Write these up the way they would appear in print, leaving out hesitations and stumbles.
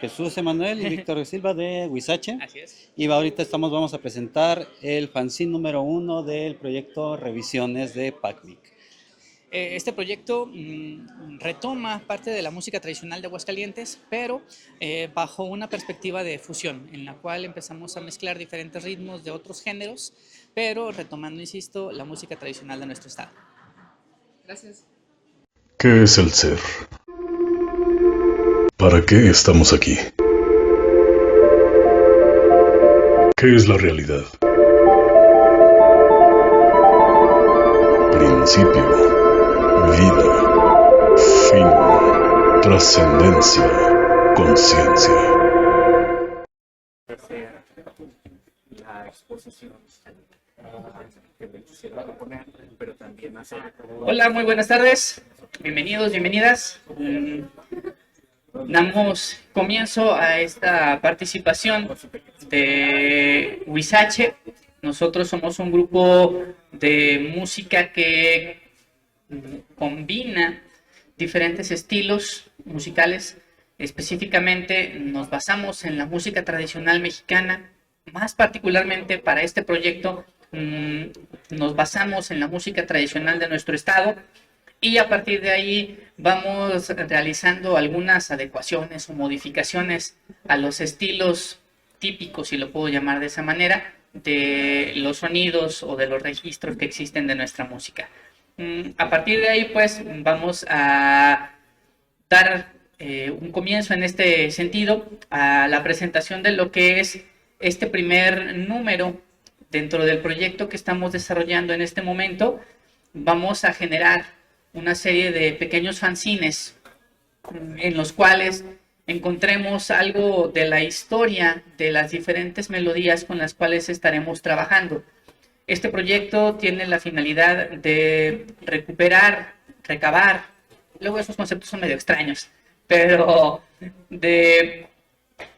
Jesús Emanuel y Víctor Silva de Huizache. Así es. Y ahorita vamos a presentar el fanzine número uno del proyecto Revisiones de PACMIC. Este proyecto retoma parte de la música tradicional de Aguascalientes, pero bajo una perspectiva de fusión, en la cual empezamos a mezclar diferentes ritmos de otros géneros, pero retomando, insisto, la música tradicional de nuestro estado. Gracias. ¿Qué es el ser? ¿Para qué estamos aquí? ¿Qué es la realidad? Principio, vida, fin, trascendencia, conciencia. La exposición que me quisiera proponer, pero también hacer... Hola, muy buenas tardes. Bienvenidos, bienvenidas. Damos comienzo a esta participación de Huizache. Nosotros somos un grupo de música que combina diferentes estilos musicales. Específicamente nos basamos en la música tradicional mexicana. Más particularmente para este proyecto nos basamos en la música tradicional de nuestro estado. Y a partir de ahí vamos realizando algunas adecuaciones o modificaciones a los estilos típicos, si lo puedo llamar de esa manera, de los sonidos o de los registros que existen de nuestra música. A partir de ahí, pues, vamos a dar un comienzo en este sentido a la presentación de lo que es este primer número dentro del proyecto que estamos desarrollando en este momento. Vamos a generar una serie de pequeños fanzines en los cuales encontremos algo de la historia de las diferentes melodías con las cuales estaremos trabajando. Este proyecto tiene la finalidad de recuperar, recabar, luego esos conceptos son medio extraños, pero de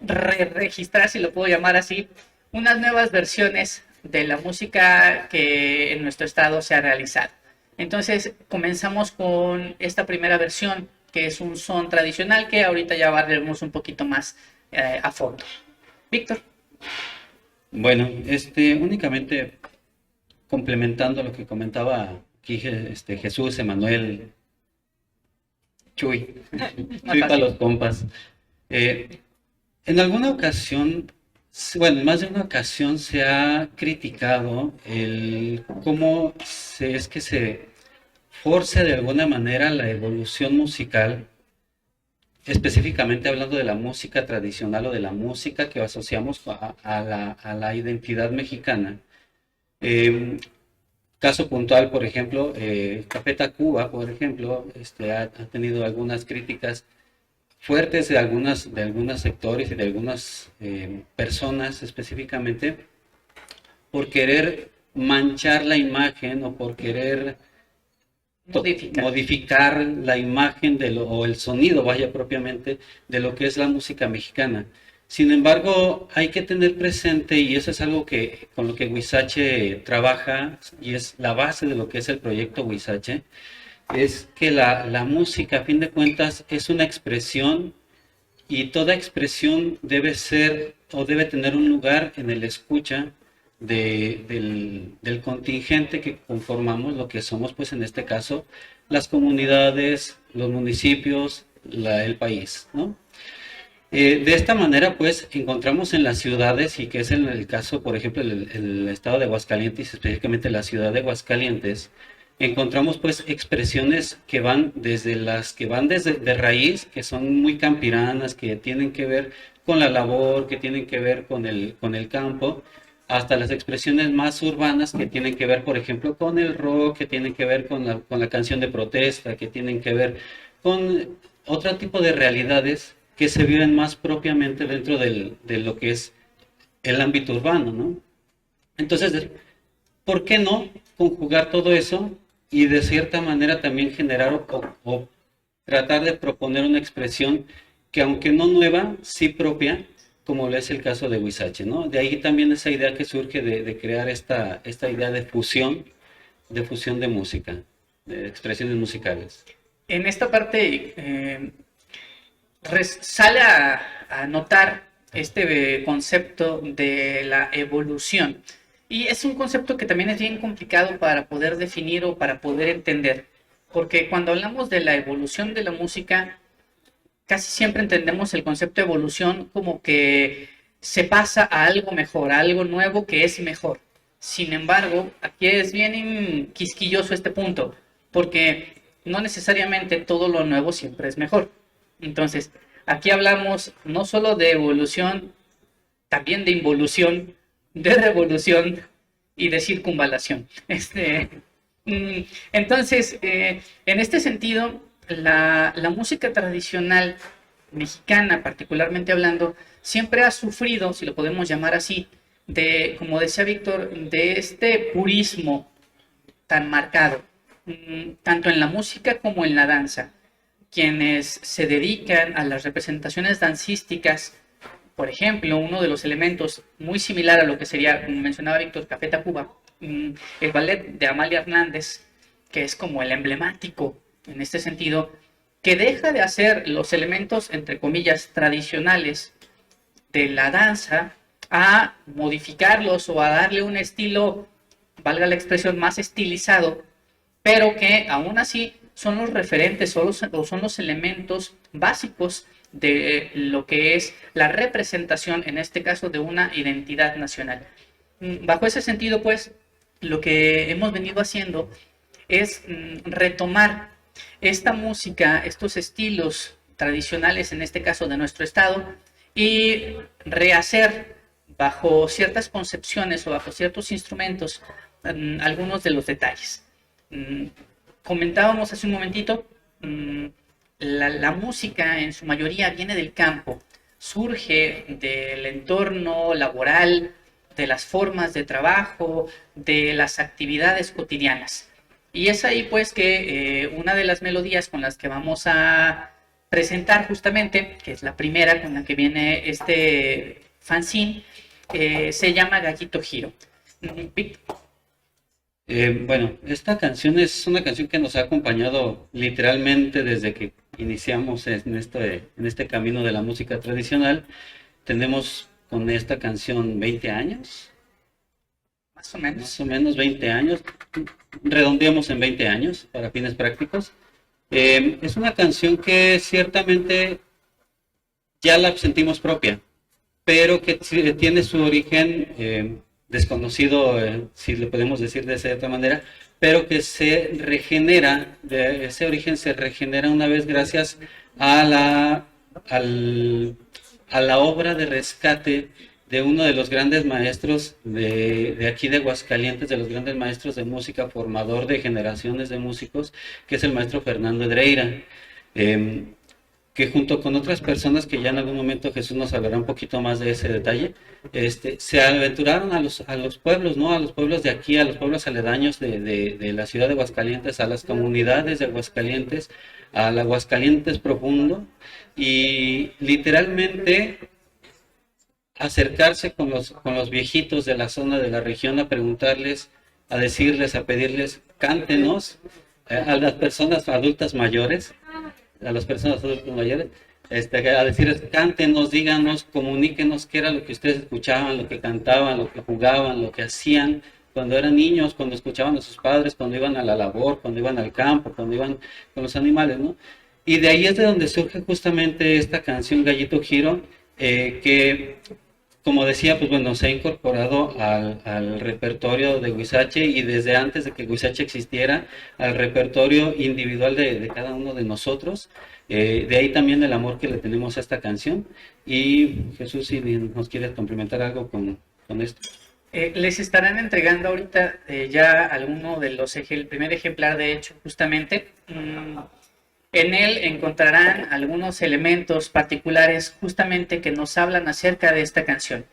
registrar, si lo puedo llamar así, unas nuevas versiones de la música que en nuestro estado se ha realizado. Entonces comenzamos con esta primera versión, que es un son tradicional, que ahorita ya veremos un poquito más a fondo. Víctor. Bueno, únicamente complementando lo que comentaba aquí Jesús Emanuel, Chuy, Chuy para los compas. En alguna ocasión, bueno, en más de una ocasión se ha criticado el cómo es que se force de alguna manera la evolución musical, específicamente hablando de la música tradicional o de la música que asociamos a la identidad mexicana. Caso puntual, por ejemplo, Café Tacuba, por ejemplo, ha tenido algunas críticas fuertes de algunos sectores y de algunas personas específicamente por querer manchar la imagen o por querer modificar la imagen o el sonido, vaya propiamente, de lo que es la música mexicana. Sin embargo, hay que tener presente, y eso es algo con lo que Huizache trabaja, y es la base de lo que es el proyecto Huizache, es que la música, a fin de cuentas, es una expresión, y toda expresión debe ser o debe tener un lugar en el escucha del contingente que conformamos lo que somos, pues en este caso, las comunidades, los municipios, el país, ¿no? De esta manera, pues, encontramos en las ciudades, y que es en el caso, por ejemplo, el estado de Aguascalientes, específicamente la ciudad de Aguascalientes, encontramos, pues, expresiones que van desde de raíz, que son muy campiranas, que tienen que ver con la labor, que tienen que ver con el campo, hasta las expresiones más urbanas que tienen que ver, por ejemplo, con el rock, que tienen que ver con la canción de protesta, que tienen que ver con otro tipo de realidades que se viven más propiamente dentro de lo que es el ámbito urbano, ¿no? Entonces, ¿por qué no conjugar todo eso y de cierta manera también generar o tratar de proponer una expresión que, aunque no nueva, sí propia, como lo es el caso de Huizache, ¿no? De ahí también esa idea que surge de crear esta idea de fusión de música, de expresiones musicales. En esta parte sale a notar este concepto de la evolución. Y es un concepto que también es bien complicado para poder definir o para poder entender, porque cuando hablamos de la evolución de la música, casi siempre entendemos el concepto de evolución como que se pasa a algo mejor, a algo nuevo que es mejor. Sin embargo, aquí es bien quisquilloso este punto, porque no necesariamente todo lo nuevo siempre es mejor. Entonces, aquí hablamos no solo de evolución, también de involución, de revolución y de circunvalación. Entonces, en este sentido, la música tradicional mexicana, particularmente hablando, siempre ha sufrido, si lo podemos llamar así, de, como decía Víctor, de este purismo tan marcado, tanto en la música como en la danza. Quienes se dedican a las representaciones dancísticas, por ejemplo, uno de los elementos muy similar a lo que sería, como mencionaba Víctor, Café Tacuba, el ballet de Amalia Hernández, que es como el emblemático en este sentido, que deja de hacer los elementos, entre comillas, tradicionales de la danza a modificarlos o a darle un estilo, valga la expresión, más estilizado, pero que aún así son los referentes o son los elementos básicos de lo que es la representación, en este caso, de una identidad nacional. Bajo ese sentido, pues, lo que hemos venido haciendo es retomar esta música, estos estilos tradicionales, en este caso de nuestro estado, y rehacer bajo ciertas concepciones o bajo ciertos instrumentos algunos de los detalles. Comentábamos hace un momentito, la música en su mayoría viene del campo, surge del entorno laboral, de las formas de trabajo, de las actividades cotidianas. Y es ahí pues que una de las melodías con las que vamos a presentar justamente, que es la primera con la que viene este fanzine, se llama Gallito Giro. Bueno, esta canción es una canción que nos ha acompañado literalmente desde que iniciamos en este camino de la música tradicional. Tenemos con esta canción 20 años. Más o menos 20 años. Redondeamos en 20 años para fines prácticos. Es una canción que ciertamente ya la sentimos propia, pero que tiene su origen desconocido, si lo podemos decir de cierta manera, pero que se regenera, de ese origen se regenera una vez gracias a la obra de rescate de uno de los grandes maestros de aquí de Aguascalientes, de los grandes maestros de música, formador de generaciones de músicos, que es el maestro Fernando Edreira, que junto con otras personas, que ya en algún momento Jesús nos hablará un poquito más de ese detalle, se aventuraron a los pueblos, ¿no? A los pueblos de aquí, a los pueblos aledaños de la ciudad de Aguascalientes, a las comunidades de Aguascalientes, al Aguascalientes profundo, y literalmente acercarse con los viejitos de la zona, de la región, a preguntarles, a decirles, a pedirles, cántenos, a las personas adultas mayores, a decirles, cántenos, díganos, comuníquenos qué era lo que ustedes escuchaban, lo que cantaban, lo que jugaban, lo que hacían cuando eran niños, cuando escuchaban a sus padres, cuando iban a la labor, cuando iban al campo, cuando iban con los animales, ¿no? Y de ahí es de donde surge justamente esta canción Gallito Giro, que, como decía, pues bueno, se ha incorporado al repertorio de Huizache, y desde antes de que Huizache existiera, al repertorio individual de cada uno de nosotros. De ahí también el amor que le tenemos a esta canción. Y Jesús, si nos quieres complementar algo con esto. Les estarán entregando ahorita ya alguno de el primer ejemplar, de hecho, justamente. En él encontrarán algunos elementos particulares justamente que nos hablan acerca de esta canción.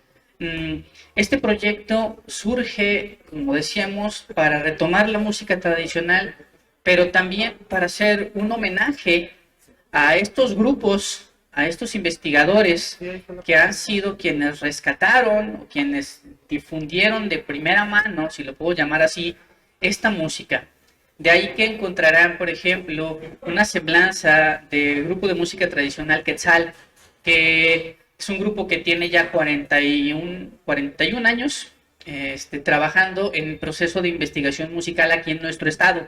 Este proyecto surge, como decíamos, para retomar la música tradicional, pero también para hacer un homenaje a estos grupos, a estos investigadores que han sido quienes rescataron, quienes difundieron de primera mano, si lo puedo llamar así, esta música. De ahí que encontrarán, por ejemplo, una semblanza del grupo de música tradicional Quetzal, que Es un grupo que tiene ya 41 años trabajando en el proceso de investigación musical aquí en nuestro estado.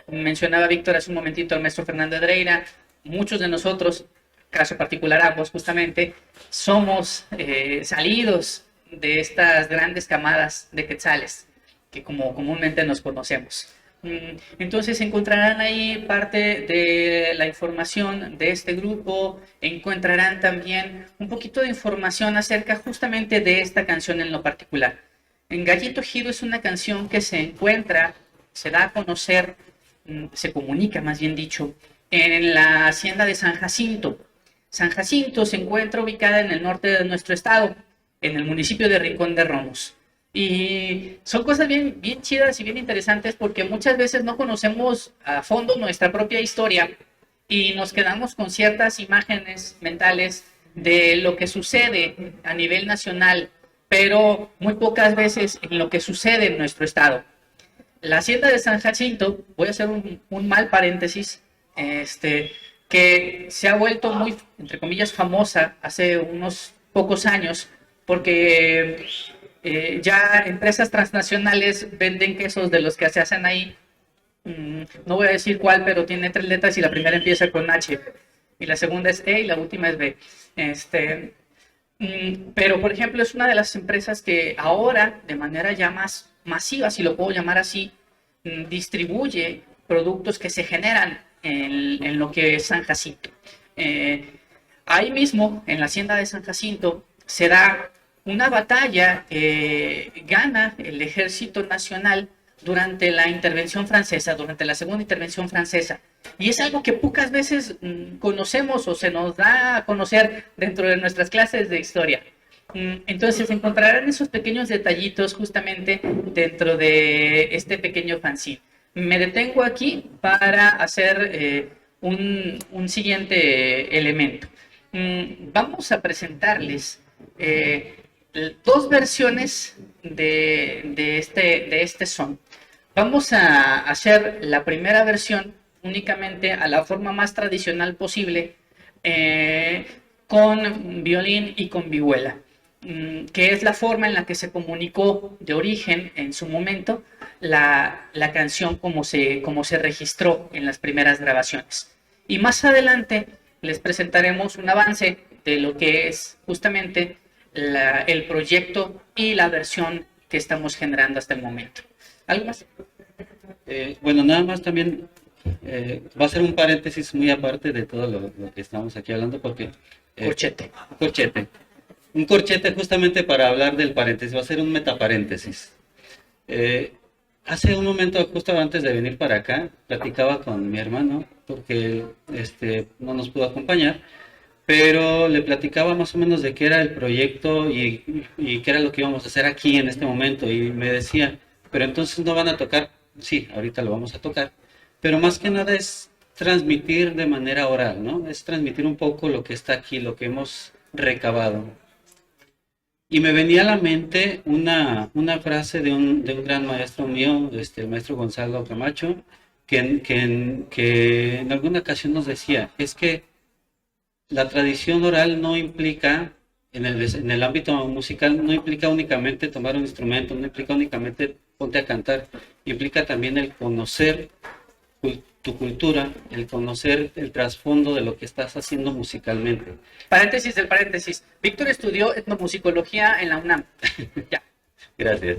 Mencionaba Víctor hace un momentito al maestro Fernando Edreira. Muchos de nosotros, caso particular ambos justamente, somos salidos de estas grandes camadas de quetzales que como comúnmente nos conocemos. Entonces encontrarán ahí parte de la información de este grupo, encontrarán también un poquito de información acerca justamente de esta canción en lo particular. En Gallito Giro es una canción que se da a conocer, se comunica más bien dicho, en la hacienda de San Jacinto. San Jacinto se encuentra ubicada en el norte de nuestro estado, en el municipio de Rincón de Romos. Y son cosas bien chidas y bien interesantes porque muchas veces no conocemos a fondo nuestra propia historia y nos quedamos con ciertas imágenes mentales de lo que sucede a nivel nacional, pero muy pocas veces en lo que sucede en nuestro estado. La hacienda de San Jacinto, voy a hacer un mal paréntesis, que se ha vuelto muy, entre comillas, famosa hace unos pocos años porque ya empresas transnacionales venden quesos de los que se hacen ahí. No voy a decir cuál, pero tiene 3 letras y la primera empieza con H. Y la segunda es E y la última es B. Pero, por ejemplo, es una de las empresas que ahora, de manera ya más masiva, si lo puedo llamar así, distribuye productos que se generan en lo que es San Jacinto. Ahí mismo, en la hacienda de San Jacinto, se da una batalla que gana el Ejército Nacional durante la intervención francesa, durante la segunda intervención francesa. Y es algo que pocas veces conocemos o se nos da a conocer dentro de nuestras clases de historia. Entonces encontrarán esos pequeños detallitos justamente dentro de este pequeño fanzine. Me detengo aquí para hacer un siguiente elemento. Vamos a presentarles 2 versiones de este son. Vamos a hacer la primera versión únicamente a la forma más tradicional posible, con violín y con vihuela, que es la forma en la que se comunicó de origen en su momento la canción como se registró en las primeras grabaciones. Y más adelante les presentaremos un avance de lo que es justamente el proyecto y la versión que estamos generando hasta el momento. ¿Algo más? Bueno, nada más también va a ser un paréntesis muy aparte de todo lo que estamos aquí hablando porque... Corchete. Corchete. Un corchete justamente para hablar del paréntesis, va a ser un metaparéntesis. Hace un momento, justo antes de venir para acá, platicaba con mi hermano porque no nos pudo acompañar, pero le platicaba más o menos de qué era el proyecto y qué era lo que íbamos a hacer aquí en este momento. Y me decía, pero entonces no van a tocar. Sí, ahorita lo vamos a tocar. Pero más que nada es transmitir de manera oral, ¿no? Es transmitir un poco lo que está aquí, lo que hemos recabado. Y me venía a la mente una frase de un gran maestro mío, el maestro Gonzalo Camacho, que en alguna ocasión nos decía, es que la tradición oral no implica, en el ámbito musical, no implica únicamente tomar un instrumento, no implica únicamente ponte a cantar, implica también el conocer tu cultura, el conocer el trasfondo de lo que estás haciendo musicalmente. Paréntesis del paréntesis. Víctor estudió etnomusicología en la UNAM. Ya. Gracias.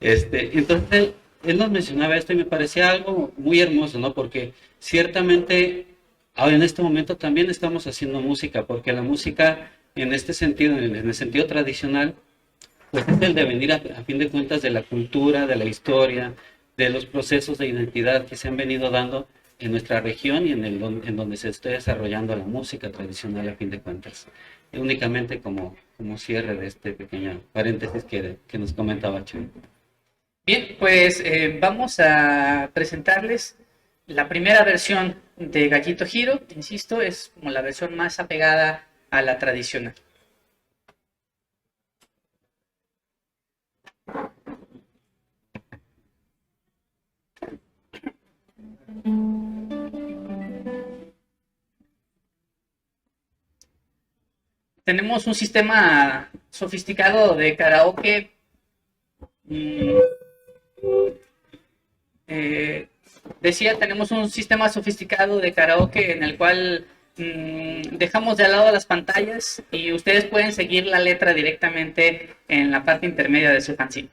Entonces, él nos mencionaba esto y me parecía algo muy hermoso, ¿no? Porque ciertamente ahora en este momento también estamos haciendo música, porque la música en este sentido, en el sentido tradicional, pues es el devenir a fin de cuentas de la cultura, de la historia, de los procesos de identidad que se han venido dando en nuestra región y en donde se esté desarrollando la música tradicional a fin de cuentas. Únicamente como cierre de este pequeño paréntesis que nos comentaba Chuy. Bien, pues vamos a presentarles la primera versión de Gallito Giro. Insisto, es como la versión más apegada a la tradicional. tenemos un sistema sofisticado de karaoke. Decía, tenemos un sistema sofisticado de karaoke en el cual dejamos de lado las pantallas y ustedes pueden seguir la letra directamente en la parte intermedia de su fanzine.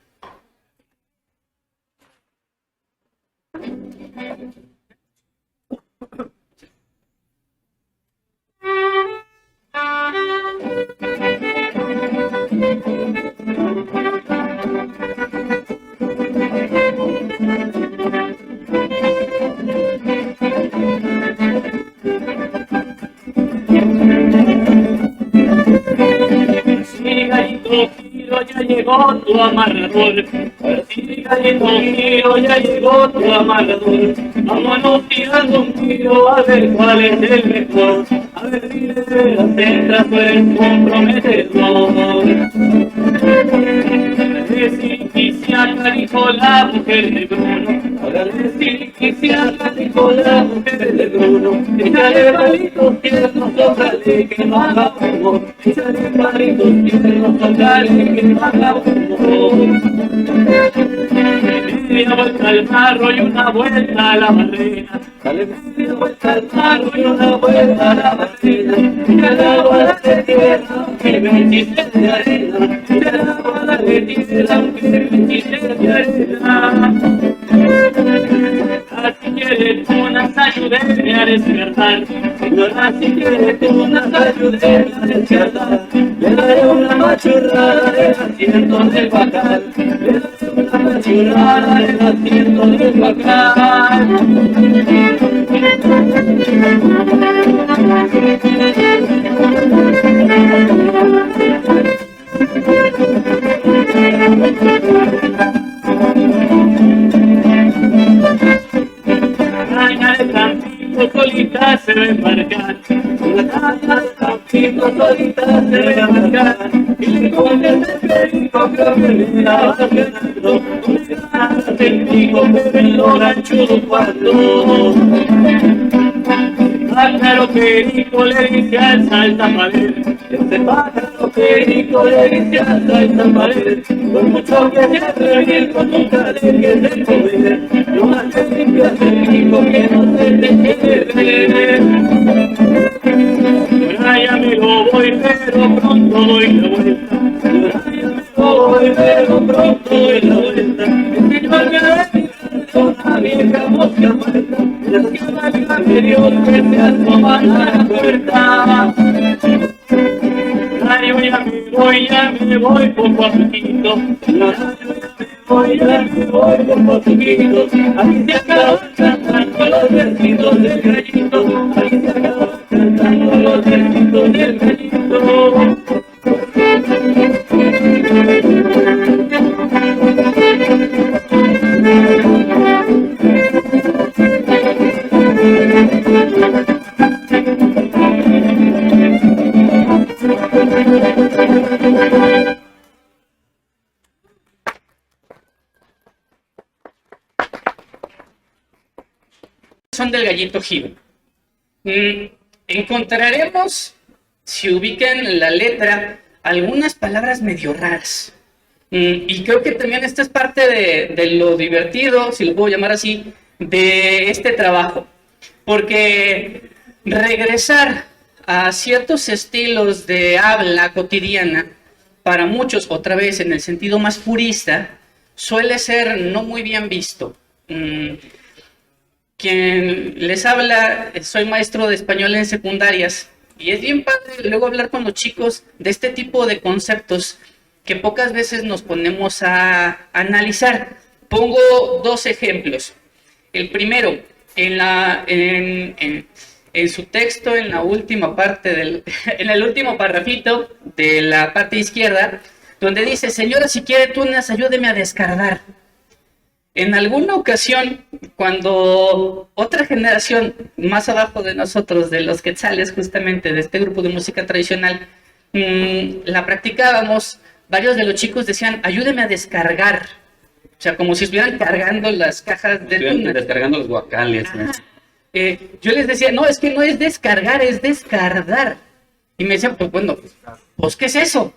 Sí, gallito giro, ya llegó tu amarrador. Sí, gallito giro, ya llegó tu amarrador. Vámonos tirando un tiro a ver cuál es el mejor. A ver si de veras entras, tú eres comprometedor. Siliquicia, dijo la mujer de Bruno. Ahora de Siliquicia, dijo la mujer de Bruno. Échale palitos tiernos, tócale que no haga humo. Échale palitos tiernos, tócale que no haga humo. Media vuelta al marro y una vuelta a la barrera. Dale media vuelta al marro y una vuelta a la barrera. Echa el agua de tierra, aunque me enchiste de arena. Echa el agua de tierra, aunque me enchiste de arena. Si quieres unas ayúdenme a despertar. Señora, si quieres unas ayúdenme a despertar. Le daré una machurrada del asiento del bacal. Le daré una machurrada del asiento del bacal. Caña de Campito solita se va a embarcar. Una caña de Campito solita se va a embarcar. Y le conviene el perico, creo que le va ganando. Una gana del pico, pero en lo ganchudo cuando. Pájaro perico le dice al saltapared. Este pájaro perico le dice al saltapared. Por mucho que se atreve con nunca dejes de comer. No más te limpias el pico que no se te quede ver. Por allá me lo voy pero pronto doy la vuelta. Por allá me lo voy pero pronto doy la vuelta. El señor me da una vieja mosca muerta. La señora me dio que se asoma a la puerta. Yo ya me voy poco a poquito. Ya me voy poco a poquito. Aquí se acaban cantando los versitos del gallito. Aquí se acaban cantando los versitos del gallito. Son del Gallito Giro. Encontraremos, si ubican la letra, algunas palabras medio raras. Y creo que también esta es parte de lo divertido, si lo puedo llamar así, de este trabajo. Porque regresar a ciertos estilos de habla cotidiana, para muchos, otra vez en el sentido más purista, suele ser no muy bien visto. Quien les habla, soy maestro de español en secundarias y es bien padre luego hablar con los chicos de este tipo de conceptos que pocas veces nos ponemos a analizar. Pongo dos ejemplos. El primero, en su texto, en la última parte en el último parrafito de la parte izquierda, donde dice: señora, si quiere túneles, ayúdeme a descargar. En alguna ocasión, cuando otra generación más abajo de nosotros, de los quetzales justamente, de este grupo de música tradicional, la practicábamos, varios de los chicos decían: ayúdeme a descargar. O sea, como si estuvieran cargando las cajas de túnel. Descargando los guacales. Yo les decía: no, es que no es descargar, es descardar. Y me decían, pues bueno, pues ¿qué es eso?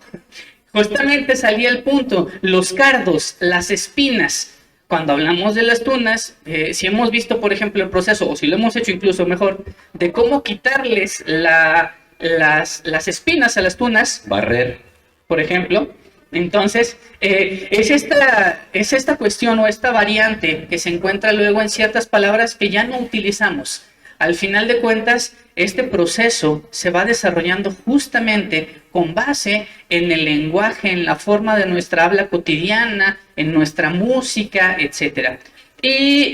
Justamente salía el punto, los cardos, las espinas. Cuando hablamos de las tunas, si hemos visto, por ejemplo, el proceso, o si lo hemos hecho incluso mejor, de cómo quitarles las espinas a las tunas, Barrer. por ejemplo. Entonces, es esta cuestión o esta variante que se encuentra luego en ciertas palabras que ya no utilizamos. Al final de cuentas, este proceso se va desarrollando justamente con base en el lenguaje, en la forma de nuestra habla cotidiana, en nuestra música, etc. Y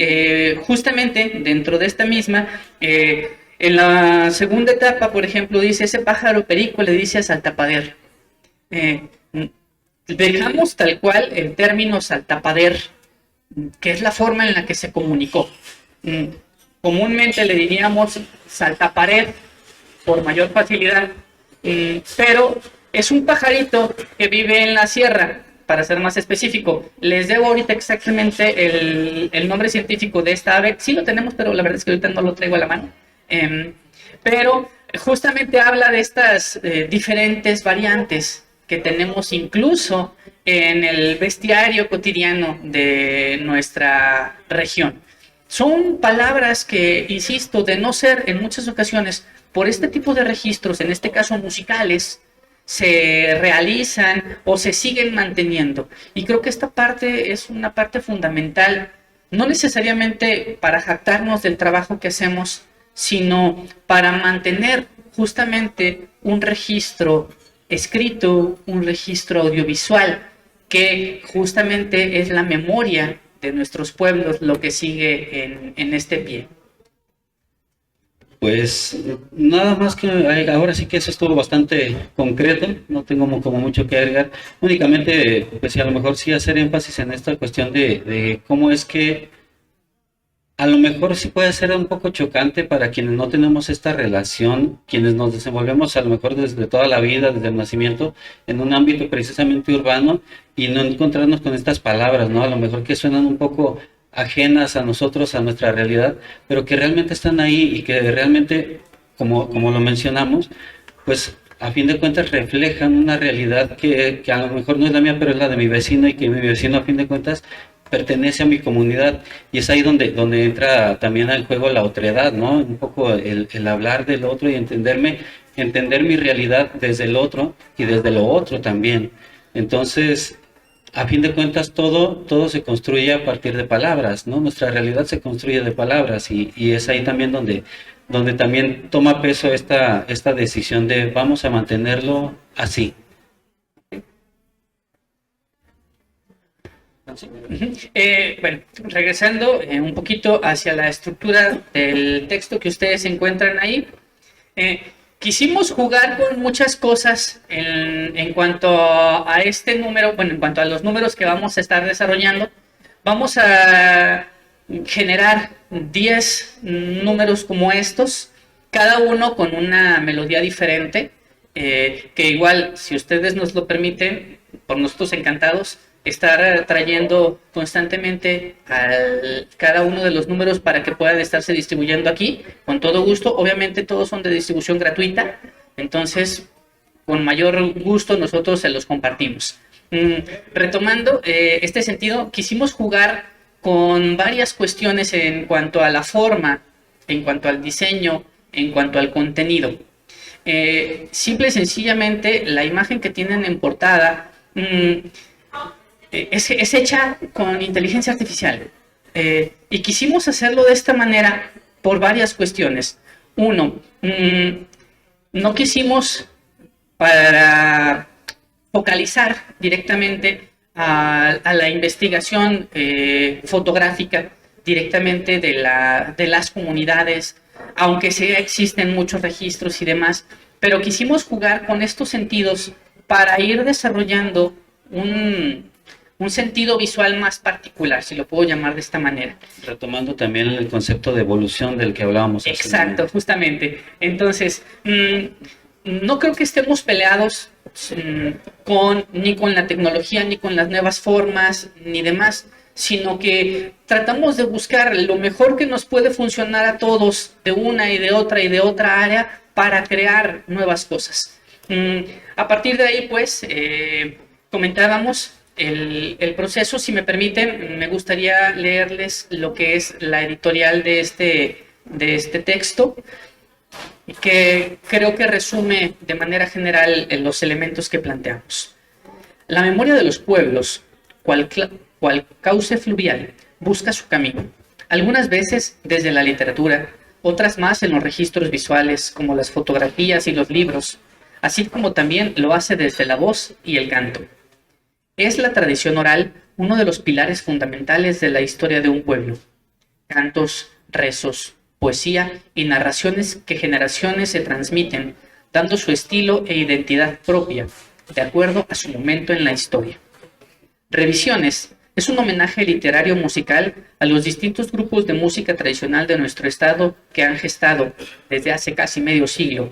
justamente dentro de esta misma, en la segunda etapa, por ejemplo, dice, ese pájaro perico le dice a saltapader. Dejamos tal cual el término saltapader, que es la forma en la que se comunicó. Comúnmente le diríamos saltapared por mayor facilidad, pero es un pajarito que vive en la sierra, para ser más específico. Les debo ahorita exactamente el nombre científico de esta ave. Sí lo tenemos, pero la verdad es que ahorita no lo traigo a la mano. Pero justamente habla de estas diferentes variantes que tenemos incluso en el bestiario cotidiano de nuestra región. Son palabras que, insisto, de no ser en muchas ocasiones por este tipo de registros, en este caso musicales, se realizan o se siguen manteniendo. Y creo que esta parte es una parte fundamental, no necesariamente para jactarnos del trabajo que hacemos, sino para mantener justamente un registro escrito, un registro audiovisual, que justamente es la memoria de nuestros pueblos lo que sigue en este pie. Pues nada más que ahora sí que eso estuvo bastante concreto, no tengo como mucho que agregar, únicamente pues a lo mejor sí hacer énfasis en esta cuestión de cómo es que a lo mejor sí puede ser un poco chocante para quienes no tenemos esta relación, quienes nos desenvolvemos a lo mejor desde toda la vida, desde el nacimiento, en un ámbito precisamente urbano y no encontrarnos con estas palabras, ¿no? A lo mejor que suenan un poco ajenas a nosotros, a nuestra realidad, pero que realmente están ahí y que realmente, como lo mencionamos, pues a fin de cuentas reflejan una realidad que a lo mejor no es la mía, pero es la de mi vecino y que mi vecino a fin de cuentas pertenece a mi comunidad y es ahí donde entra también al juego la otredad, ¿no? Un poco el hablar del otro y entender mi realidad desde el otro y desde lo otro también. Entonces, a fin de cuentas, todo se construye a partir de palabras, ¿no? Nuestra realidad se construye de palabras y es ahí también donde también toma peso esta decisión de vamos a mantenerlo así. Bueno, regresando un poquito hacia la estructura del texto que ustedes encuentran ahí, quisimos jugar con muchas cosas en cuanto a este número, bueno, en cuanto a los números que vamos a estar desarrollando. Vamos a generar 10 números como estos, cada uno con una melodía diferente, que igual, si ustedes nos lo permiten, por nosotros encantados, estar trayendo constantemente cada uno de los números para que puedan estarse distribuyendo aquí, con todo gusto. Obviamente todos son de distribución gratuita, entonces con mayor gusto nosotros se los compartimos. Retomando este sentido, quisimos jugar con varias cuestiones en cuanto a la forma, en cuanto al diseño, en cuanto al contenido. Simple y sencillamente, la imagen que tienen en portada es hecha con inteligencia artificial. Y quisimos hacerlo de esta manera por varias cuestiones. Uno, no quisimos para focalizar directamente a la investigación fotográfica directamente de las comunidades, aunque sí existen muchos registros y demás, pero quisimos jugar con estos sentidos para ir desarrollando un sentido visual más particular, si lo puedo llamar de esta manera. Retomando también el concepto de evolución del que hablábamos. Exacto, justamente. Entonces, no creo que estemos peleados ni con la tecnología, ni con las nuevas formas, ni demás, sino que tratamos de buscar lo mejor que nos puede funcionar a todos de una y de otra área para crear nuevas cosas. A partir de ahí, pues, comentábamos el proceso. Si me permiten, me gustaría leerles lo que es la editorial de este texto, que creo que resume de manera general los elementos que planteamos. La memoria de los pueblos, cual cauce fluvial, busca su camino, algunas veces desde la literatura, otras más en los registros visuales, como las fotografías y los libros, así como también lo hace desde la voz y el canto. Es la tradición oral uno de los pilares fundamentales de la historia de un pueblo. Cantos, rezos, poesía y narraciones que generaciones se transmiten, dando su estilo e identidad propia, de acuerdo a su momento en la historia. Revisiones es un homenaje literario musical a los distintos grupos de música tradicional de nuestro estado que han gestado desde hace casi medio siglo,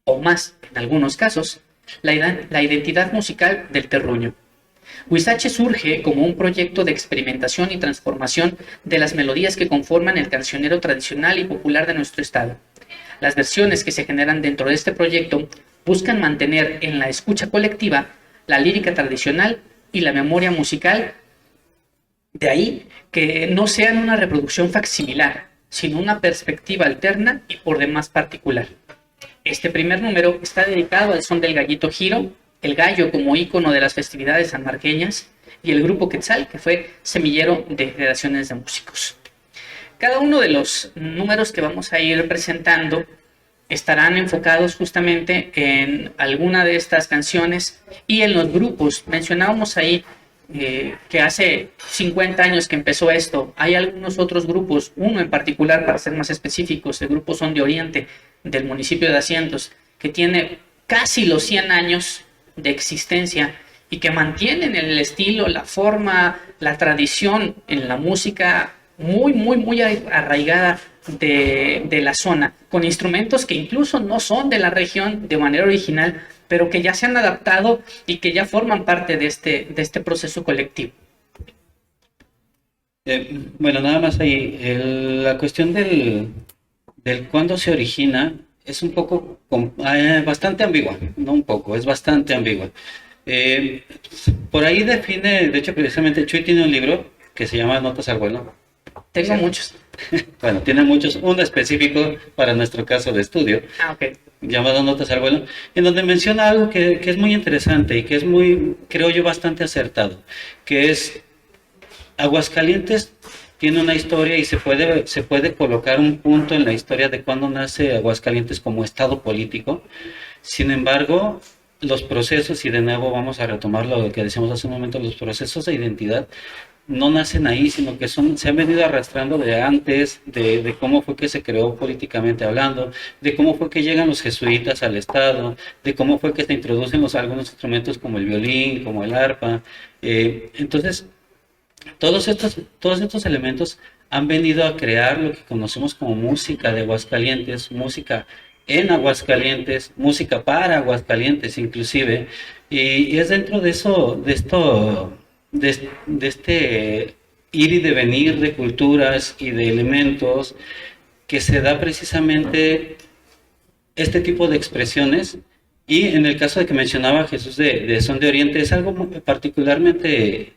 o más en algunos casos, la identidad musical del terruño. Huizache surge como un proyecto de experimentación y transformación de las melodías que conforman el cancionero tradicional y popular de nuestro estado. Las versiones que se generan dentro de este proyecto buscan mantener en la escucha colectiva la lírica tradicional y la memoria musical. De ahí que no sean una reproducción facsimilar, sino una perspectiva alterna y por demás particular. Este primer número está dedicado al son del gallito Giro, el gallo como ícono de las festividades sanmarqueñas, y el grupo Quetzal, que fue semillero de generaciones de músicos. Cada uno de los números que vamos a ir presentando estarán enfocados justamente en alguna de estas canciones y en los grupos. Mencionábamos ahí que hace 50 años que empezó esto. Hay algunos otros grupos, uno en particular, para ser más específicos, el grupo Son de Oriente, del municipio de Asientos, que tiene casi los 100 años de existencia y que mantienen el estilo, la forma, la tradición en la música muy arraigada de la zona, con instrumentos que incluso no son de la región de manera original, pero que ya se han adaptado y que ya forman parte de este proceso colectivo. Bueno, nada más ahí, la cuestión del cuándo se origina es un poco, bastante ambigua, no un poco, es bastante ambigua. Por ahí define, de hecho precisamente Chuy tiene un libro que se llama Notas al vuelo. Tengo muchos. Bueno, tiene muchos, uno específico para nuestro caso de estudio, llamado Notas al vuelo, en donde menciona algo que es muy interesante y que es muy, creo yo, bastante acertado, que es Aguascalientes tiene una historia y se puede colocar un punto en la historia de cuándo nace Aguascalientes como estado político. Sin embargo, los procesos, y de nuevo vamos a retomar lo que decíamos hace un momento, los procesos de identidad no nacen ahí, sino que se han venido arrastrando de antes, de cómo fue que se creó políticamente hablando, de cómo fue que llegan los jesuitas al Estado, de cómo fue que se introducen algunos instrumentos como el violín, como el arpa. Entonces, todos estos elementos han venido a crear lo que conocemos como música de Aguascalientes, música en Aguascalientes, música para Aguascalientes inclusive, y es dentro de este ir y devenir de culturas y de elementos que se da precisamente este tipo de expresiones. Y en el caso de que mencionaba Jesús de Son de Oriente, es algo particularmente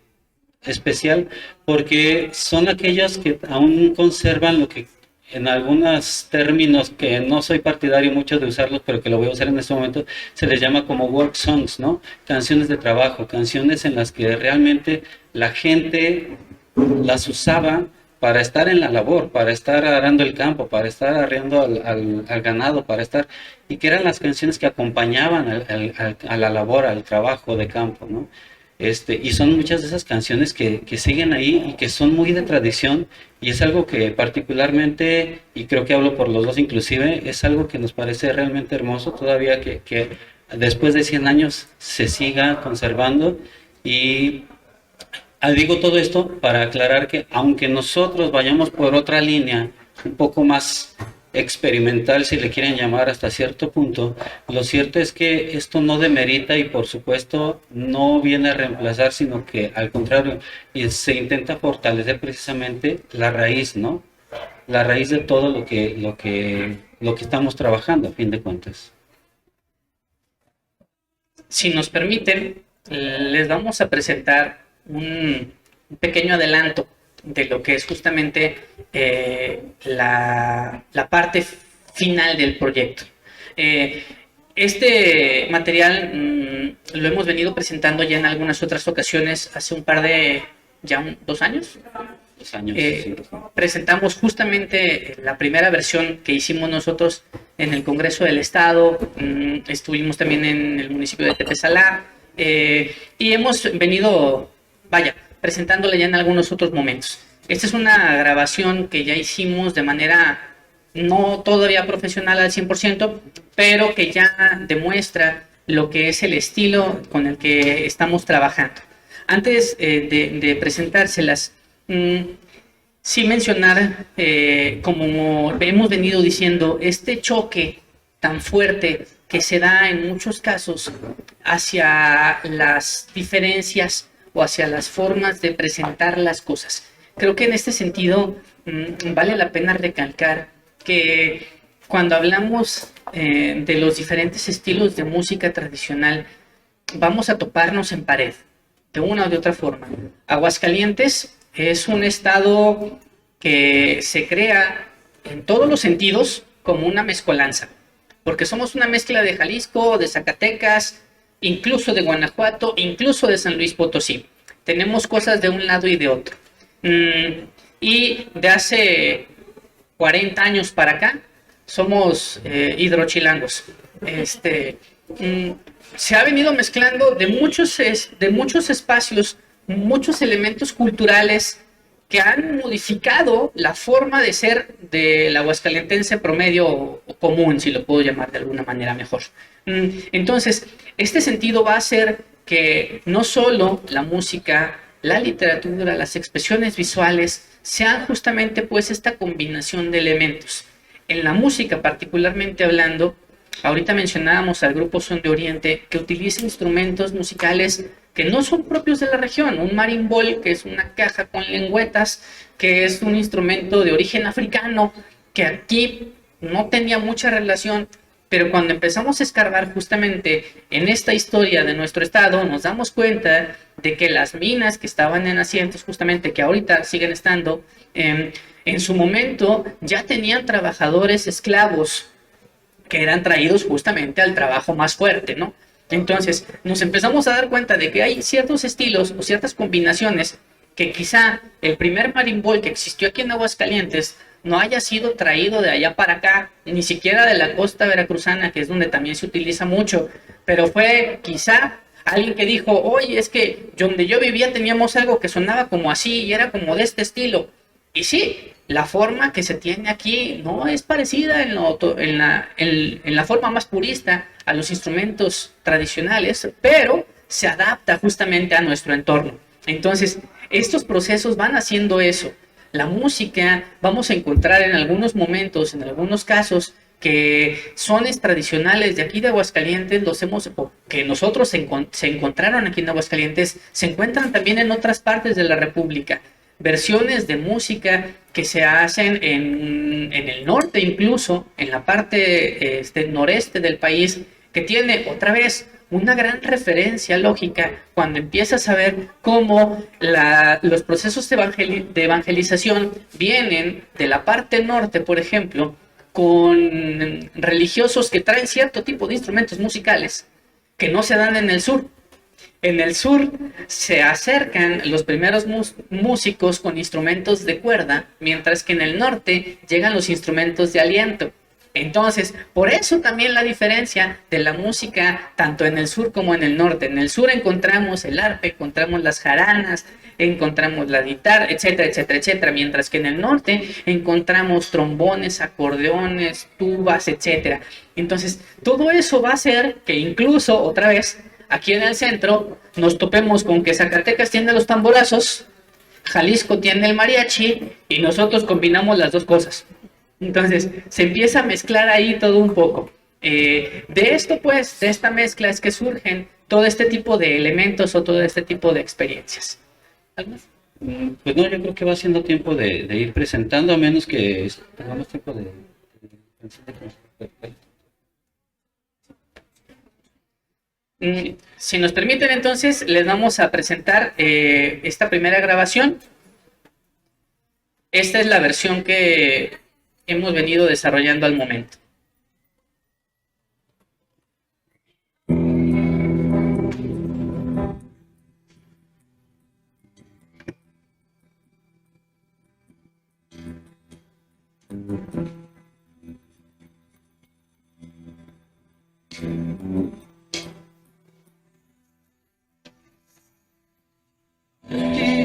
especial porque son aquellos que aún conservan lo que en algunos términos que no soy partidario mucho de usarlos, pero que lo voy a usar en este momento, se les llama como work songs, ¿no? Canciones de trabajo, canciones en las que realmente la gente las usaba para estar en la labor, para estar arando el campo, para estar arreando al ganado, y que eran las canciones que acompañaban a la labor, al trabajo de campo, ¿no? Y son muchas de esas canciones que siguen ahí y que son muy de tradición, y es algo que particularmente, y creo que hablo por los dos inclusive, es algo que nos parece realmente hermoso todavía que después de 100 años se siga conservando. Y digo todo esto para aclarar que aunque nosotros vayamos por otra línea un poco más experimental, si le quieren llamar, hasta cierto punto, lo cierto es que esto no demerita y por supuesto no viene a reemplazar, sino que al contrario, se intenta fortalecer precisamente la raíz, ¿no? La raíz de todo lo que lo que estamos trabajando a fin de cuentas. Si nos permiten, les vamos a presentar un pequeño adelanto de lo que es justamente la parte final del proyecto. Este material lo hemos venido presentando ya en algunas otras ocasiones, hace un par de, ya 2 años. 2 años. Sí. Presentamos justamente la primera versión que hicimos nosotros en el Congreso del Estado, estuvimos también en el municipio de Tepesalá, y hemos venido, presentándola ya en algunos otros momentos. Esta es una grabación que ya hicimos de manera no todavía profesional al 100%, pero que ya demuestra lo que es el estilo con el que estamos trabajando. Antes de presentárselas, sí mencionar, como hemos venido diciendo, este choque tan fuerte que se da en muchos casos hacia las diferencias o hacia las formas de presentar las cosas. Creo que en este sentido vale la pena recalcar que cuando hablamos de los diferentes estilos de música tradicional, vamos a toparnos en pared, de una o de otra forma. Aguascalientes es un estado que se crea en todos los sentidos como una mezcolanza, porque somos una mezcla de Jalisco, de Zacatecas, incluso de Guanajuato, incluso de San Luis Potosí. Tenemos cosas de un lado y de otro. Y de hace 40 años para acá, somos hidrochilangos. Se ha venido mezclando de muchos espacios, muchos elementos culturales que han modificado la forma de ser del aguascalentense promedio o común, si lo puedo llamar de alguna manera mejor. Entonces, este sentido va a hacer que no solo la música, la literatura, las expresiones visuales sean justamente pues esta combinación de elementos. En la música particularmente hablando, ahorita mencionábamos al grupo Son de Oriente, que utiliza instrumentos musicales que no son propios de la región. Un marimbol, que es una caja con lengüetas, que es un instrumento de origen africano, que aquí no tenía mucha relación, pero cuando empezamos a escarbar justamente en esta historia de nuestro estado, nos damos cuenta de que las minas que estaban en Nacientes, justamente, que ahorita siguen estando, en su momento ya tenían trabajadores esclavos que eran traídos justamente al trabajo más fuerte, ¿no? Entonces, nos empezamos a dar cuenta de que hay ciertos estilos o ciertas combinaciones que quizá el primer marimbol que existió aquí en Aguascalientes no haya sido traído de allá para acá, ni siquiera de la costa veracruzana, que es donde también se utiliza mucho, pero fue quizá alguien que dijo, oye, es que donde yo vivía teníamos algo que sonaba como así y era como de este estilo. Y sí, la forma que se tiene aquí no es parecida en la forma más purista a los instrumentos tradicionales, pero se adapta justamente a nuestro entorno. Entonces, estos procesos van haciendo eso. La música, vamos a encontrar en algunos momentos, en algunos casos, que sones tradicionales de aquí de Aguascalientes, que nosotros se encontraron aquí en Aguascalientes, se encuentran también en otras partes de la República. Versiones de música que se hacen en el norte, incluso en la parte noreste del país, que tiene otra vez una gran referencia lógica cuando empiezas a ver cómo los procesos de evangelización vienen de la parte norte, por ejemplo, con religiosos que traen cierto tipo de instrumentos musicales que no se dan en el sur. En el sur se acercan los primeros músicos con instrumentos de cuerda, mientras que en el norte llegan los instrumentos de aliento. Entonces, por eso también la diferencia de la música tanto en el sur como en el norte. En el sur encontramos el arpe, encontramos las jaranas, encontramos la guitarra, etcétera, etcétera, etcétera, mientras que en el norte encontramos trombones, acordeones, tubas, etcétera. Entonces, todo eso va a hacer que incluso, otra vez, aquí en el centro, nos topemos con que Zacatecas tiene los tamborazos, Jalisco tiene el mariachi y nosotros combinamos las dos cosas. Entonces, se empieza a mezclar ahí todo un poco. De esto, pues, de esta mezcla es que surgen todo este tipo de elementos o todo este tipo de experiencias. ¿Algo más? Pues no, yo creo que va siendo tiempo de ir presentando, a menos que tengamos tiempo de Si nos permiten, entonces, les vamos a presentar esta primera grabación. Esta es la versión que hemos venido desarrollando al momento.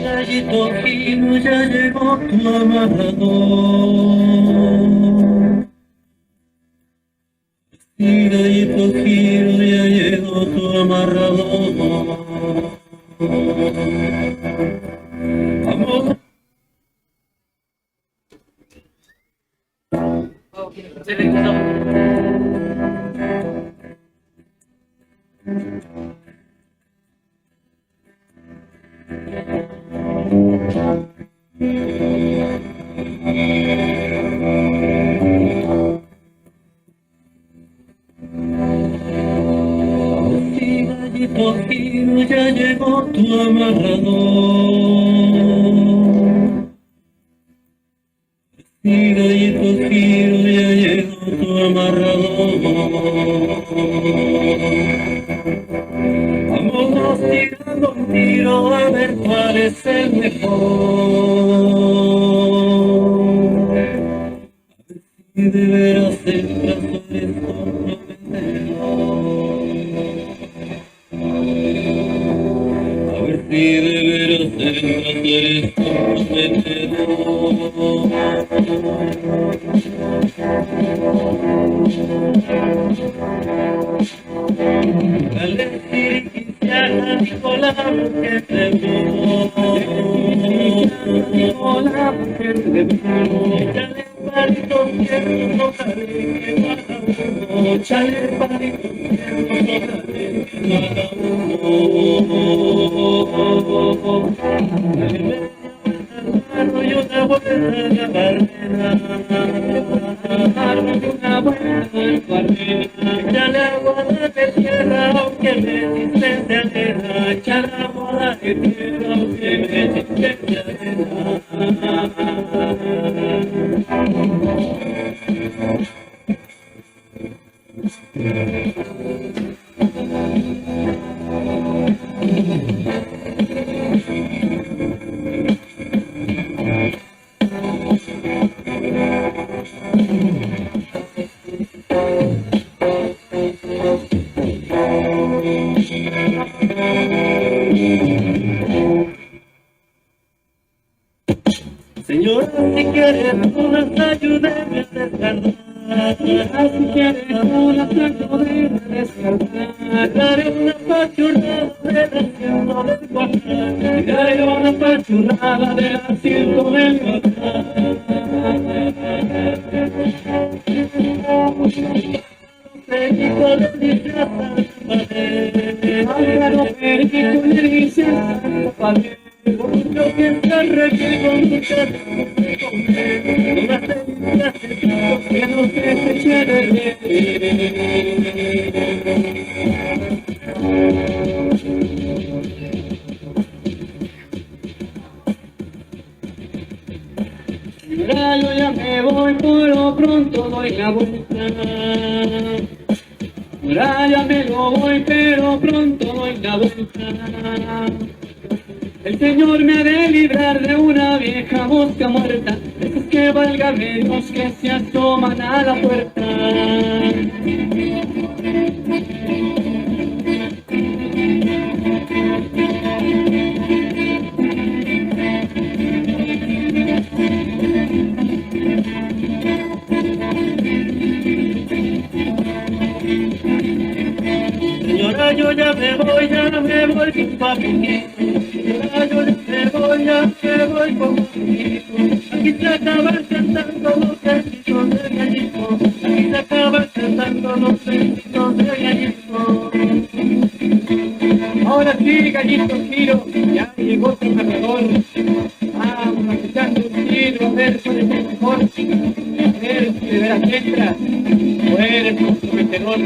Gallito fino, ya llegó tu amarrador. Sí, gallito fino, ya llegó tu amarrador. Vamos. Gallito fino, ya llegó tu amarrador. Sí, gallito fino, ya llegó tu amarrador. Vámonos tirando un tiro a ver cuál es el mejor. Y de veras el plazo es comprometedor. A ver si de veras el plazo es comprometedor. Dale tiriquiciana, dijo la mujer de dijo la mujer de échale palito tierno, échale palito tierno, y una vuelta a la barrera, y una vuelta al barrera, échale agua de tierra, aunque me dicen de arena, échale agua de tierra, aunque me dicen de arena. Señora, si quieres unas ayúdeme a descargar. Si quieres unas ayúdeme a descargar. Daré una pachurrada del asiento del Guajar. Daré una pachurrada del asiento del Guajar. Perico le dice a San Padre, Álvaro Perico le dice a San Padre, mucho que está requerido, mucho que comer, no las tengas que no se te eche de Señora, yo ya me voy, por lo pronto doy la vuelta. Ahora ya me lo voy, pero pronto doy la vuelta. El Señor me ha de librar de una vieja mosca muerta, esos que válgame Dios que se asoman a la puerta. Señora, yo ya me voy con papi. Señora, yo ya me voy con papi. Aquí se acaban cantando los versitos del gallito. Aquí se acaban cantando los versitos del gallito. Ahora sí, gallito giro, ya llegó tu cargador. Vamos a echarle un tiro, a ver cuál es el mejor. A ver si de veras le entra o eres comprometedor.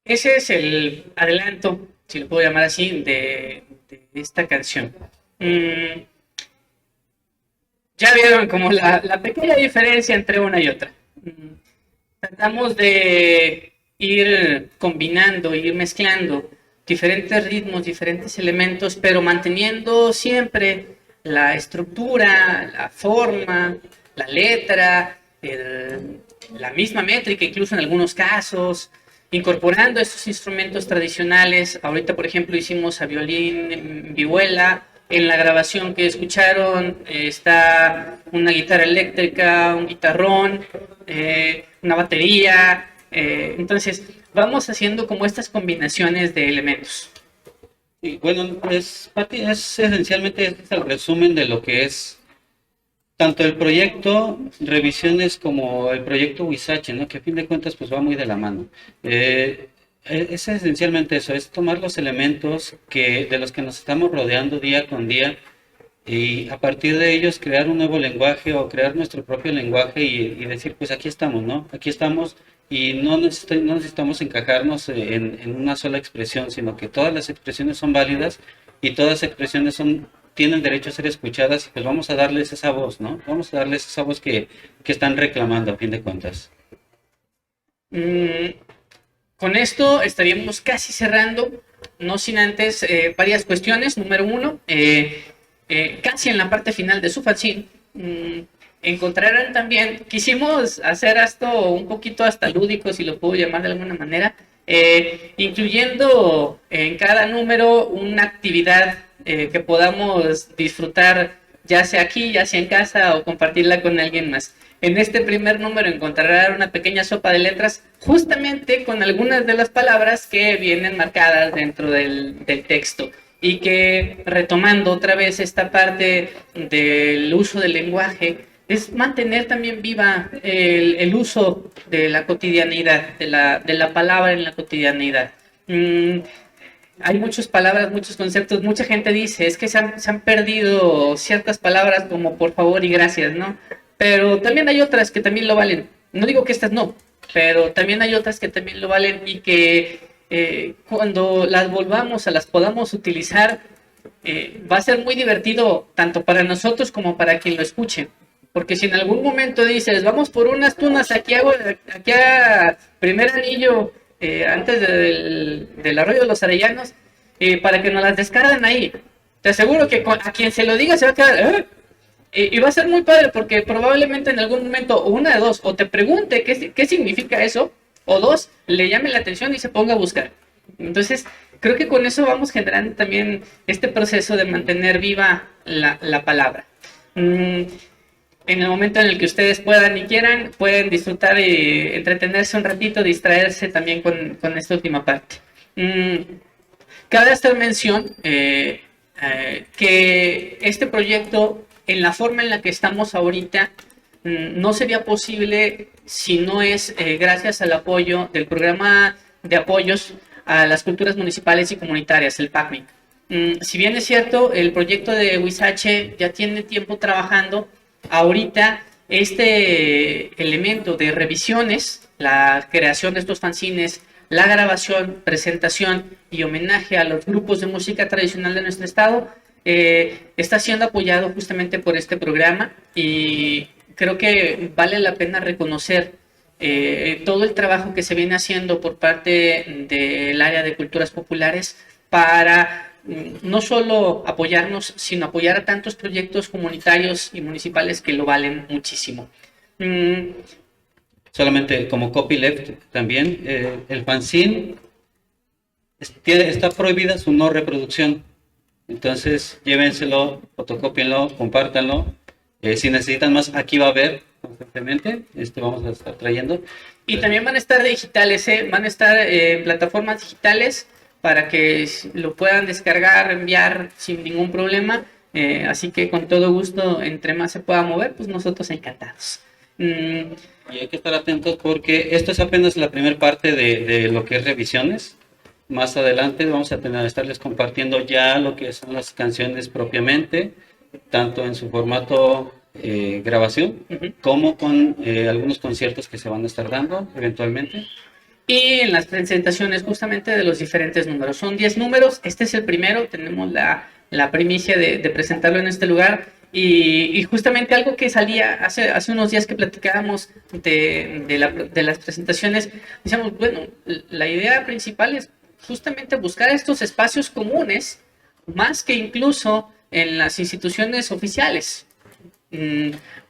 Ese es el adelanto, si lo puedo llamar así, de esta canción. Ya vieron como la pequeña diferencia entre una y otra. Tratamos de ir combinando, ir mezclando diferentes ritmos, diferentes elementos, pero manteniendo siempre la estructura, la forma, la letra, la misma métrica, incluso en algunos casos, incorporando estos instrumentos tradicionales. Ahorita, por ejemplo, hicimos a violín, vihuela. En la grabación que escucharon está una guitarra eléctrica, un guitarrón, una batería. Entonces, vamos haciendo como estas combinaciones de elementos. Y bueno, es esencialmente este es el resumen de lo que es tanto el proyecto Revisiones como el proyecto Huizache, ¿no? Que a fin de cuentas pues va muy de la mano. Es esencialmente eso, es tomar los elementos de los que nos estamos rodeando día con día y a partir de ellos crear un nuevo lenguaje o crear nuestro propio lenguaje y decir pues aquí estamos, ¿no? Aquí estamos y no necesitamos encajarnos en una sola expresión, sino que todas las expresiones son válidas y todas las expresiones tienen derecho a ser escuchadas y pues vamos a darles esa voz, ¿no? Vamos a darles esa voz que están reclamando a fin de cuentas. Con esto estaríamos casi cerrando, no sin antes varias cuestiones. Número uno, casi en la parte final de su fanzine, encontrarán también, quisimos hacer esto un poquito hasta lúdico, si lo puedo llamar de alguna manera, incluyendo en cada número una actividad que podamos disfrutar, ya sea aquí, ya sea en casa o compartirla con alguien más. En este primer número encontrarán una pequeña sopa de letras justamente con algunas de las palabras que vienen marcadas dentro del texto y que, retomando otra vez esta parte del uso del lenguaje, es mantener también viva el uso de la cotidianidad, de la palabra en la cotidianidad. Hay muchas palabras, muchos conceptos, mucha gente dice, es que se han perdido ciertas palabras como por favor y gracias, ¿no? Pero también hay otras que también lo valen. No digo que estas no, pero también hay otras que también lo valen y que cuando las las podamos utilizar, va a ser muy divertido tanto para nosotros como para quien lo escuche. Porque si en algún momento dices, vamos por unas tunas aquí a primer anillo, antes del arroyo de los Arellanos, para que nos las descarguen ahí. Te aseguro que a quien se lo diga se va a quedar... Y va a ser muy padre porque probablemente en algún momento, o una de dos, o te pregunte qué significa eso, o dos, le llame la atención y se ponga a buscar. Entonces, creo que con eso vamos generando también este proceso de mantener viva la palabra. En el momento en el que ustedes puedan y quieran, pueden disfrutar y entretenerse un ratito, distraerse también con esta última parte. Cabe hacer mención que este proyecto, en la forma en la que estamos ahorita, no sería posible si no es gracias al apoyo del programa de apoyos a las culturas municipales y comunitarias, el PACMIC. Si bien es cierto, el proyecto de Huizache ya tiene tiempo trabajando, ahorita este elemento de revisiones, la creación de estos fanzines, la grabación, presentación y homenaje a los grupos de música tradicional de nuestro estado, está siendo apoyado justamente por este programa y creo que vale la pena reconocer todo el trabajo que se viene haciendo por parte del área de culturas populares para no solo apoyarnos, sino apoyar a tantos proyectos comunitarios y municipales que lo valen muchísimo. Solamente como copyleft también, el fanzine está prohibida su no reproducción. Entonces, llévenselo, fotocópienlo, compártanlo. Si necesitan más, aquí va a haber constantemente. Vamos a estar trayendo. Y también van a estar digitales, van a estar plataformas digitales para que lo puedan descargar, enviar sin ningún problema. Así que con todo gusto, entre más se pueda mover, pues nosotros encantados. Y hay que estar atentos porque esto es apenas la primera parte de lo que es revisiones. Más adelante vamos a tener, estarles compartiendo ya lo que son las canciones propiamente, tanto en su formato grabación, como con algunos conciertos que se van a estar dando eventualmente. Y en las presentaciones justamente de los diferentes números. Son 10 números, este es el primero, tenemos la primicia de presentarlo en este lugar. Y justamente algo que salía hace unos días que platicábamos de las presentaciones, decíamos, bueno, la idea principal es justamente buscar estos espacios comunes, más que incluso en las instituciones oficiales.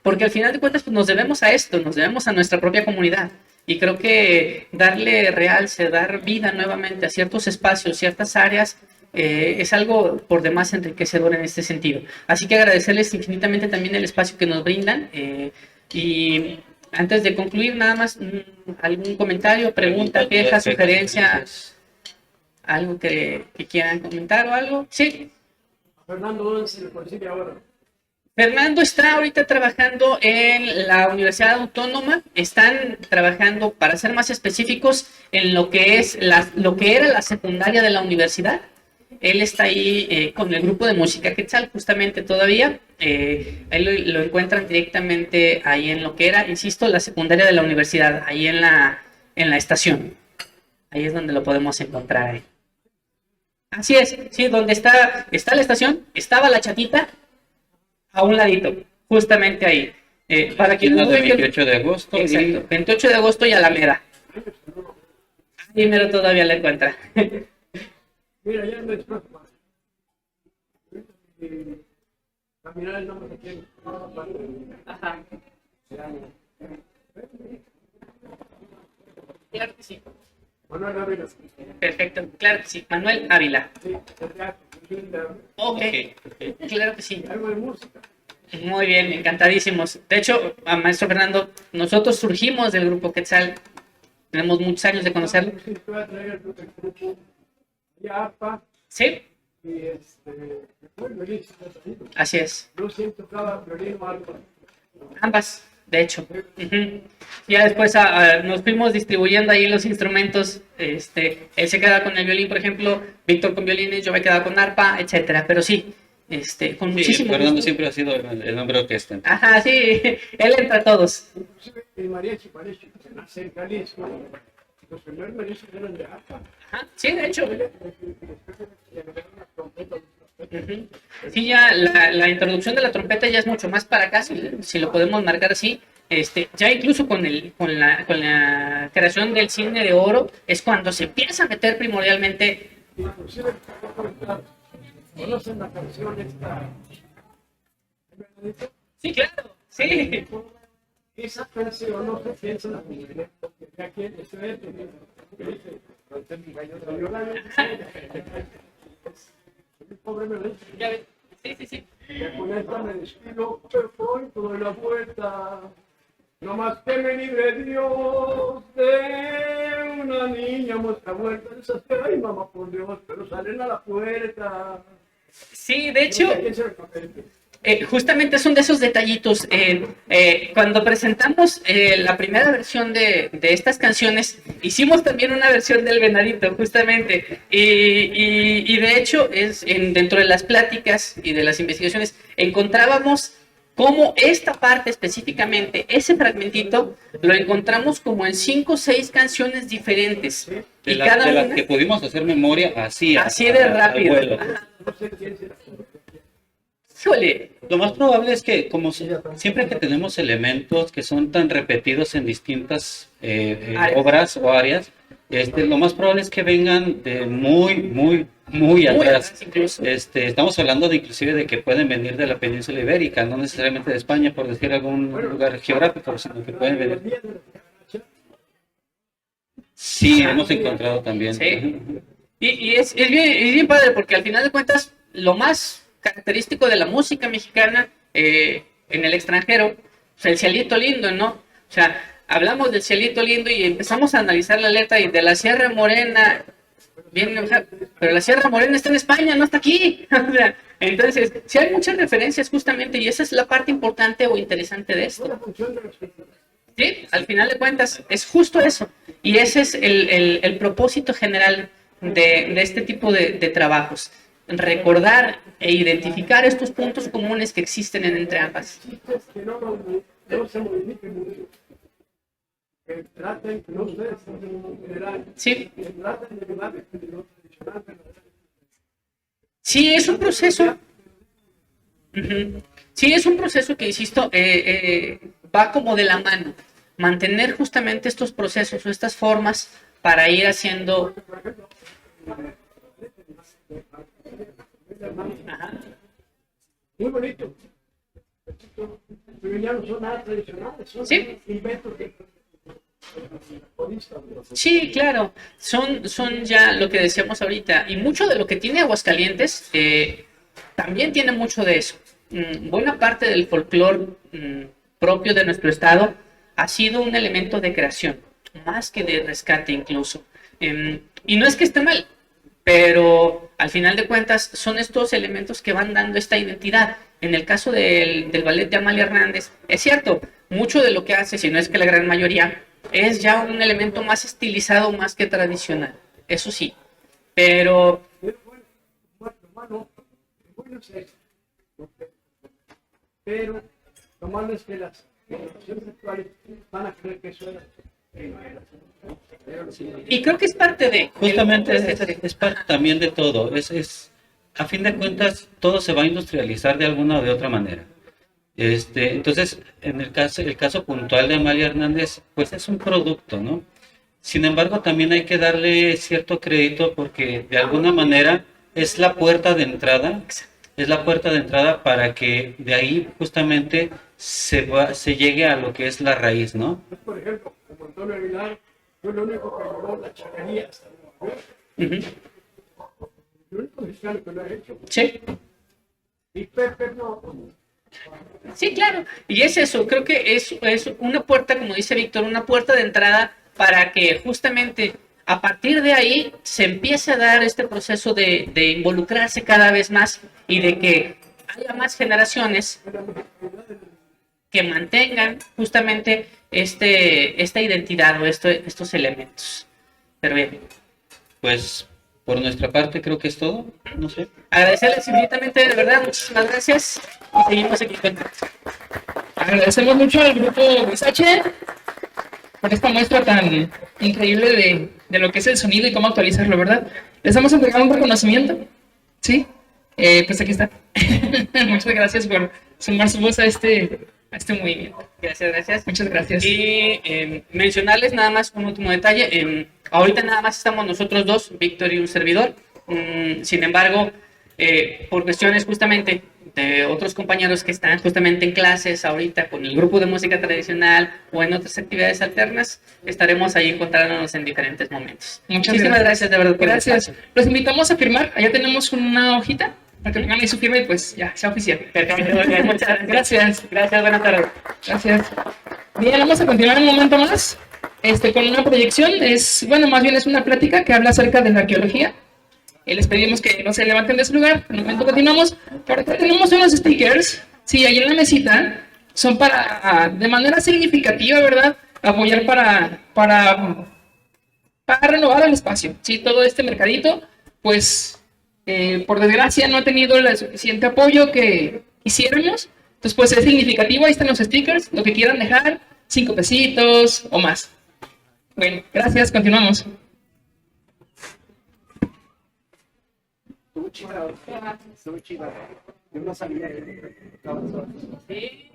Porque al final de cuentas pues, nos debemos a esto, nos debemos a nuestra propia comunidad. Y creo que darle realce, dar vida nuevamente a ciertos espacios, ciertas áreas, es algo por demás enriquecedor en este sentido. Así que agradecerles infinitamente también el espacio que nos brindan. Y antes de concluir, nada más algún comentario, pregunta, queja, sugerencia, algo que quieran comentar o algo. Sí. Fernando, ¿dónde se le consigue ahora? Fernando está ahorita trabajando en la Universidad Autónoma, están trabajando, para ser más específicos, en lo que es lo que era la secundaria de la universidad. Él está ahí con el grupo de música Quetzal, justamente todavía. Ahí lo encuentran directamente ahí en lo que era, insisto, la secundaria de la universidad, ahí en la estación. Ahí es donde lo podemos encontrar. Ahí. Así es, sí, donde está la estación, estaba la chatita. A un ladito, justamente ahí. Para quien no del 28 de agosto. Exacto, 28 de agosto y Alameda. Primero todavía la encuentra. Mira, ya me despreocupa. Caminar el nombre que tiene. Ajá. Claro que sí. Manuel Ávila. Perfecto, claro que sí. Manuel Ávila. Sí, linda. Ok, claro que sí. Algo de música. Muy bien, encantadísimos. De hecho, a maestro Fernando, nosotros surgimos del grupo Quetzal. Tenemos muchos años de conocerlo. Sí, te voy a traer el grupo. Ya, APA. Sí, Y muy feliz. así es. Yo siento cada violín o algo. Ambas, de hecho. Ujú. Ya después nos fuimos distribuyendo ahí los instrumentos. Él se queda con el violín, por ejemplo, Víctor con violines, yo me quedaba con arpa, etcétera. Pero sí, con Sí, muchísimo Fernando gusto. siempre ha sido el nombre orquesta. Ajá, sí, él entra a todos. Inclusive el mariachi parece que nace en Jalisco. Los primeros mariachis eran de APA. Ajá, sí, de hecho. Ujú. Sí, ya la introducción de la trompeta ya es mucho más para acá, si lo podemos marcar así. Ya incluso con la creación del cine de oro es cuando se empieza a meter primordialmente. Inclusive, ¿conocen la canción esta? Sí, claro, sí. Esa canción no se piensa en la comunidad, porque de aquí en este evento, que dice, yo la mi pobre me dice, Ya ves. Sí, sí, sí. que con esta me despido, pero voy por la puerta. No más que me libre Dios de una niña muestra vuelta. Esas que, ay mamá, por Dios, pero salen a la puerta. Sí, de hecho. ¿Quién se lo papel? Justamente son de esos detallitos. Cuando presentamos la primera versión de estas canciones, hicimos también una versión del Venadito, justamente. Y de hecho, dentro de las pláticas y de las investigaciones, encontrábamos cómo esta parte específicamente, ese fragmentito, lo encontramos como en 5 o 6 canciones diferentes. De Y las cada una, que pudimos hacer memoria así de al rápido. vuelo. Ajá. No sé quién será. Híjole. Lo más probable es que, como siempre que tenemos elementos que son tan repetidos en distintas obras o áreas, lo más probable es que vengan de muy atrás. Incluso. Estamos hablando de inclusive de que pueden venir de la península ibérica, no necesariamente de España, por decir algún lugar geográfico, sino que pueden venir. Sí, hemos encontrado también. Sí. Y es bien padre porque al final de cuentas lo más característico de la música mexicana en el extranjero, pues el cielito lindo, ¿no? O sea, hablamos del cielito lindo y empezamos a analizar la letra y de la Sierra Morena, bien, o sea, pero la Sierra Morena está en España, no está aquí. O sea, Entonces, sí hay muchas referencias justamente, y esa es la parte importante o interesante de esto. Sí, al final de cuentas, es justo eso. Y ese es el propósito general de este tipo de trabajos. Recordar e identificar estos puntos comunes que existen entre ambas. Que no se modifiquen mucho. Que traten, no ustedes en general, Sí. que traten de llevar el lo tradicional. Sí, es un proceso. Ujú. Sí, es un proceso que, insisto, va como de la mano. Mantener justamente estos procesos o estas formas para ir haciendo. Ajá. Muy bonito. Pero ya no son nada tradicionales, son Sí. inventos de Sí, claro, son ya lo que decíamos ahorita, y mucho de lo que tiene Aguascalientes también tiene mucho de eso. Buena parte del folclore propio de nuestro estado ha sido un elemento de creación, más que de rescate incluso. Y no es que esté mal, pero al final de cuentas son estos elementos que van dando esta identidad. En el caso del ballet de Amalia Hernández, es cierto, mucho de lo que hace, si no es que la gran mayoría, es ya un elemento más estilizado más que tradicional, eso sí, pero pero lo malo es que las generaciones actuales van a creer que eso era. y creo que es parte de Justamente es parte también de todo. A fin de cuentas, todo se va a industrializar de alguna o de otra manera. Entonces, en el caso puntual de Amalia Hernández, pues es un producto, ¿no? Sin embargo, también hay que darle cierto crédito porque de alguna manera es la puerta de entrada, para que de ahí justamente se llegue a lo que es la raíz, ¿no? Por ejemplo, como Antonio Aguilar fue el único que llevó la chacaría hasta Nueva York. Ujú. El único mexicano que lo ha hecho. Sí. Y Pepe no. Sí, claro. Y es eso, creo que es una puerta, como dice Víctor, una puerta de entrada para que justamente a partir de ahí se empiece a dar este proceso de involucrarse cada vez más y de que haya más generaciones que mantengan justamente esta identidad o estos elementos. Pero bien, Pues por nuestra parte creo que es todo, no sé. agradecerles infinitamente, de verdad, muchísimas gracias y seguimos aquí con. Agradecemos mucho al grupo Huizache por esta muestra tan increíble de lo que es el sonido y cómo actualizarlo, ¿verdad? Les vamos a entregar un reconocimiento, ¿sí? Pues aquí está. Muchas gracias por sumar su voz a este movimiento. Gracias. Muchas gracias. Y mencionarles nada más un último detalle. Ahorita nada más estamos nosotros dos, Víctor y un servidor. Sin embargo, por cuestiones justamente de otros compañeros que están justamente en clases ahorita con el grupo de música tradicional o en otras actividades alternas, estaremos ahí encontrándonos en diferentes momentos. Muchísimas gracias de verdad por el Gracias. espacio. Los invitamos a firmar. Allá tenemos una hojita para que pongan ahí su firma y pues ya, sea oficial. Perfecto, ok, muchas gracias. Gracias, buenas tardes. Gracias. Bien, vamos a continuar un momento más con una proyección. Más bien es una plática que habla acerca de la arqueología. Les pedimos que no se levanten de su lugar. Por el momento continuamos. Por acá tenemos unos stickers. Sí, ahí en la mesita. Son para, de manera significativa, ¿verdad? Apoyar para renovar el espacio. Sí, todo este mercadito, pues, por desgracia no ha tenido el suficiente apoyo que quisiéramos. Entonces, pues es significativo. Ahí están los stickers. Lo que quieran dejar, 5 pesitos o más. Bueno, gracias. Continuamos. Estuvo chida. Yo no sabía que estaba solo. Sí.